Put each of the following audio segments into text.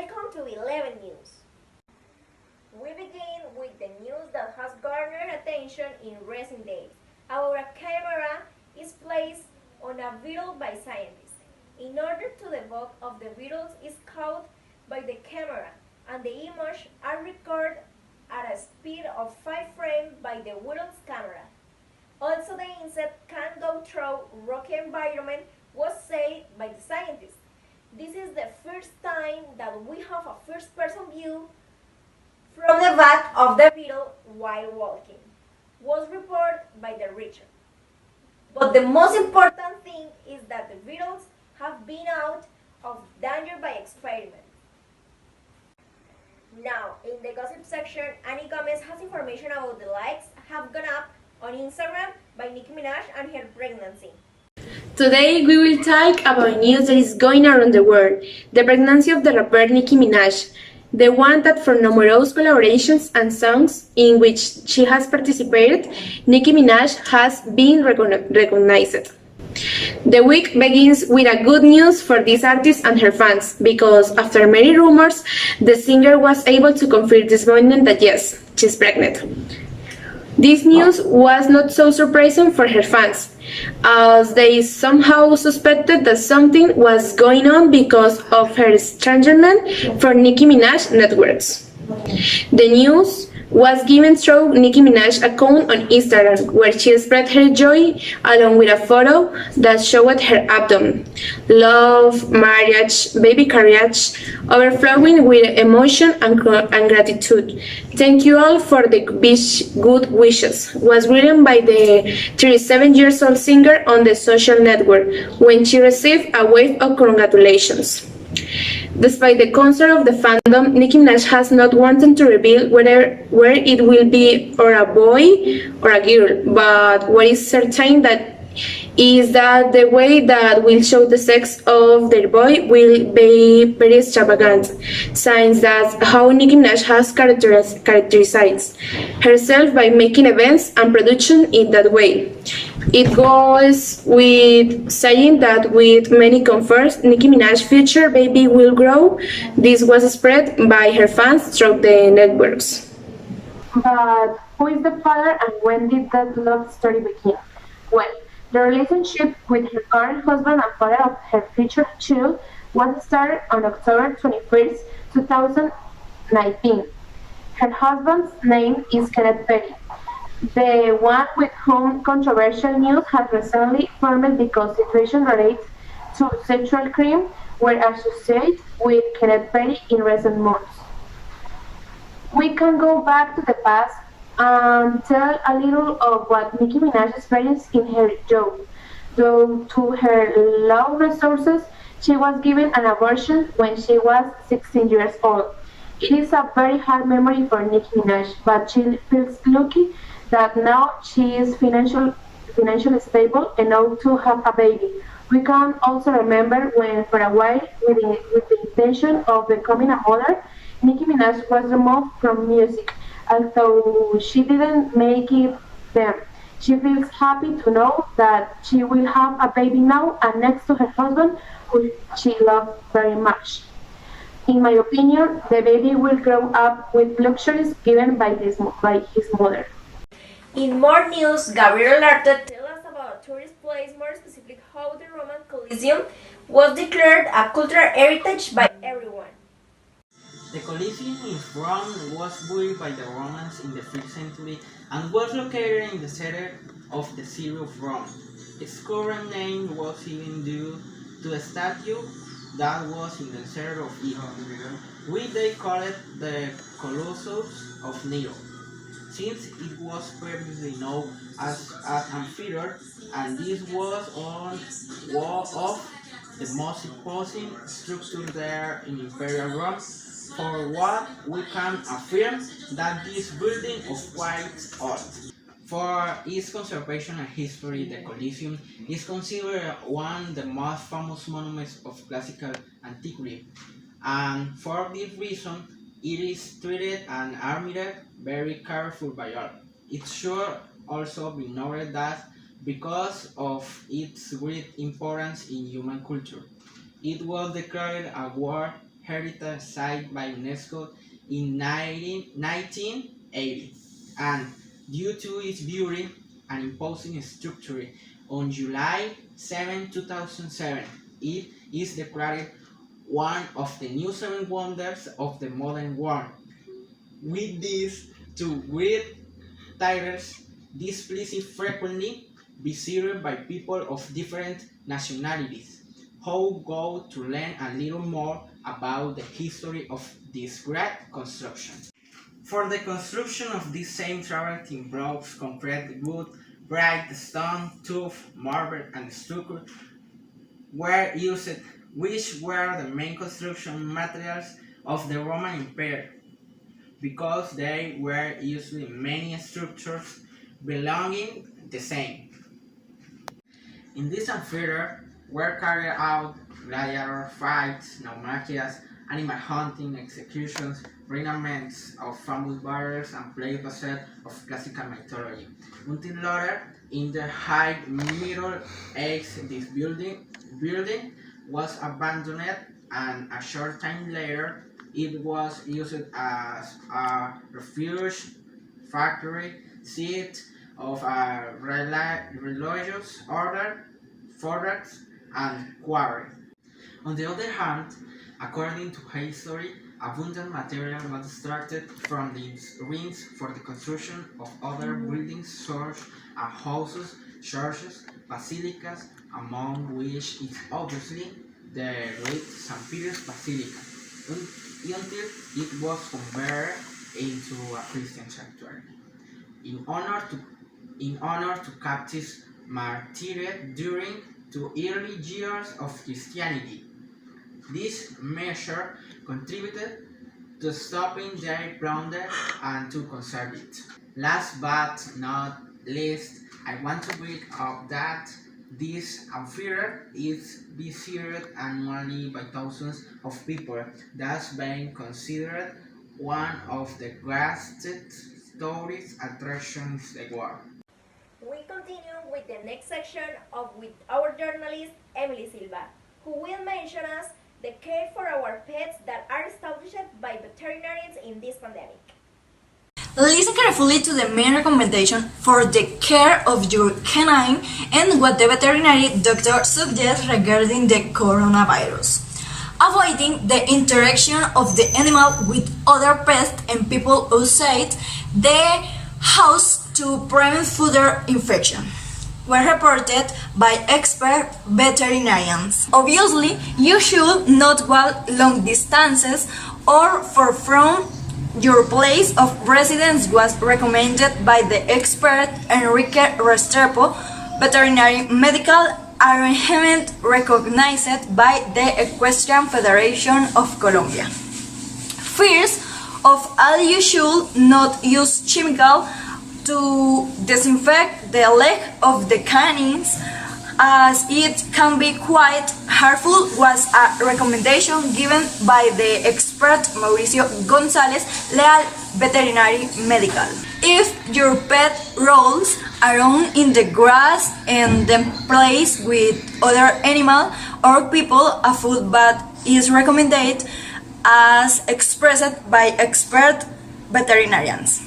Welcome to 11 News. We begin with the news that has garnered attention in recent days. Our camera is placed on a beetle by scientists. In order to the debug of the beetles is caught by the camera, and the image are recorded at a speed of 5 frames by the beetle's camera. Also, the insect can go through rocky environment was said by the scientists. This is the first time that we have a first-person view from the back of the beetle while walking, was reported by the region. But the most important thing is that the beetles have been out of danger by experiment. Now, in the gossip section, Annie Gómez has information about the likes have gone up on Instagram by Nicki Minaj and her pregnancy. Today we will talk about news that is going around the world, the pregnancy of the rapper Nicki Minaj, the one that for numerous collaborations and songs in which she has participated, Nicki Minaj has been recognized. The week begins with a good news for this artist and her fans, because after many rumors, the singer was able to confirm this morning that yes, she's pregnant. This news was not so surprising for her fans, as they somehow suspected that something was going on because of her estrangement from Nicki Minaj networks. The news was given through Nicki Minaj's account on Instagram, where she spread her joy along with a photo that showed her abdomen. Love, marriage, baby carriage, overflowing with emotion and gratitude. Thank you all for the good wishes, was written by the 37-year-old singer on the social network when she received a wave of congratulations. Despite the concern of the fandom, Nicki Minaj has not wanted to reveal where it will be or a boy or a girl, but what is certain is that the way that will show the sex of their boy will be very extravagant, since that's how Nicki Minaj has characterized herself by making events and production in that way. It goes with saying that with many comforts, Nicki Minaj's future baby will grow. This was spread by her fans through the networks. But who is the father and when did that love story begin? Well, the relationship with her current husband and father of her future child was started on October 21st, 2019. Her husband's name is Kenneth Perry, the one with whom controversial news has recently formed because situations related to sexual crime were associated with Kenneth Perry in recent months. We can go back to the past and tell a little of what Nicki Minaj experienced in her job. Due to her low resources, she was given an abortion when she was 16 years old. It is a very hard memory for Nicki Minaj, but she feels lucky that now she is financially stable enough to have a baby. We can also remember when, for a while, with the intention of becoming a mother, Nicki Minaj was removed from music. Although she didn't make it there, she feels happy to know that she will have a baby now and next to her husband, who she loves very much. In my opinion, the baby will grow up with luxuries given by his mother. In more news, Gabriel Olarte tells us about a tourist place, more specifically how the Roman Coliseum was declared a cultural heritage by everyone. The Colosseum in Rome was built by the Romans in the 5th century and was located in the center of the city of Rome. Its current name was even due to a statue that was in the center of it, which they called the Colossus of Nero, since it was previously known as an amphitheater, and this was one of the most imposing structures there in Imperial Rome. For what we can affirm that this building of quite old. For its conservation and history, the Colosseum is considered one of the most famous monuments of classical antiquity, and for this reason, it is treated and admired very carefully by all. It should also be noted that because of its great importance in human culture, it was declared a World Heritage Site by UNESCO in 1980, and due to its beauty and imposing structure, on July 7, 2007, it is declared one of the new seven wonders of the modern world. With these two great titles, this place is frequently visited by people of different nationalities who go to learn a little more about the history of this great construction. For the construction of this same travertine blocks, concrete, wood, bright stone, tuff, marble, and stucco were used, which were the main construction materials of the Roman Empire, because they were used in many structures belonging the same. In this amphitheater were carried out gladiator fights, naumachia, animal hunting, executions, tournaments of famous warriors, and plays based of classical mythology. Until later, in the high Middle Ages, this building was abandoned, and a short time later, it was used as a refuge, factory, seat of a religious order, forest, and quarry. On the other hand, according to history, abundant material was extracted from these ruins for the construction of other buildings such as houses, churches, basilicas, among which is obviously the great St. Peter's Basilica, until it was converted into a Christian sanctuary. In honor to captives martyred during the early years of Christianity. This measure contributed to stopping their plunder and to conserve it. Last but not least, I want to bring up that this amphitheater is visited annually by thousands of people, thus being considered one of the greatest tourist attractions in the world. We continue with the next section with our journalist Emily Silva, who will mention us the care for our pets that are established by veterinarians in this pandemic. Listen carefully to the main recommendation for the care of your canine and what the veterinary doctor suggests regarding the coronavirus. Avoiding the interaction of the animal with other pets and people outside the house to prevent further infection were reported by expert veterinarians. Obviously, you should not walk long distances or far from your place of residence was recommended by the expert Enrique Restrepo, veterinary medical arrangement recognized by the Equestrian Federation of Colombia. First of all, you should not use chemical to disinfect the leg of the canines, as it can be quite harmful, was a recommendation given by the expert Mauricio González, legal veterinary medical. If your pet rolls around in the grass and then plays with other animals or people, a foot bath is recommended as expressed by expert veterinarians.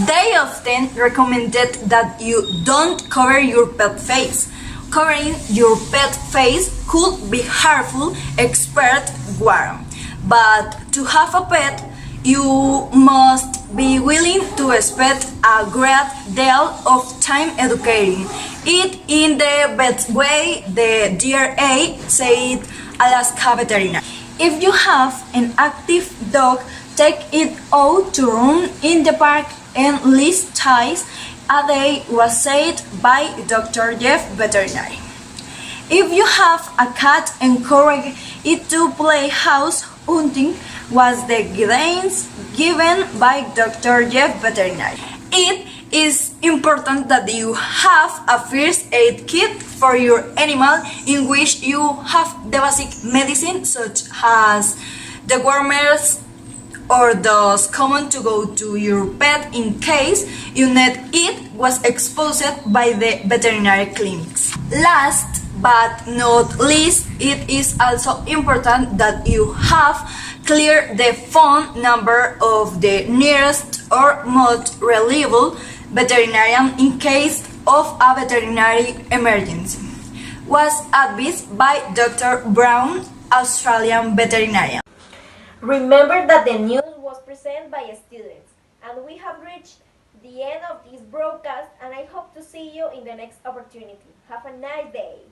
They often recommended that you don't cover your pet face. Covering your pet face could be harmful, expert warn. But to have a pet, you must be willing to spend a great deal of time educating it in the best way, the DRA said Alaska veterinary. If you have an active dog, take it out to run in the park and least ties a day, was said by Dr. Jeff veterinary. If you have a cat, encourage it to play house hunting, was the guidance given by Dr. Jeff veterinary. It is important that you have a first aid kit for your animal in which you have the basic medicine such as the wormers or those common to go to your pet in case you need it, was exposed by the veterinary clinics. Last but not least, it is also important that you have clear the phone number of the nearest or most reliable veterinarian in case of a veterinary emergency. Was advised by Dr. Brown, Australian veterinarian. Remember that the news was presented by students, and we have reached the end of this broadcast, and I hope to see you in the next opportunity. Have a nice day.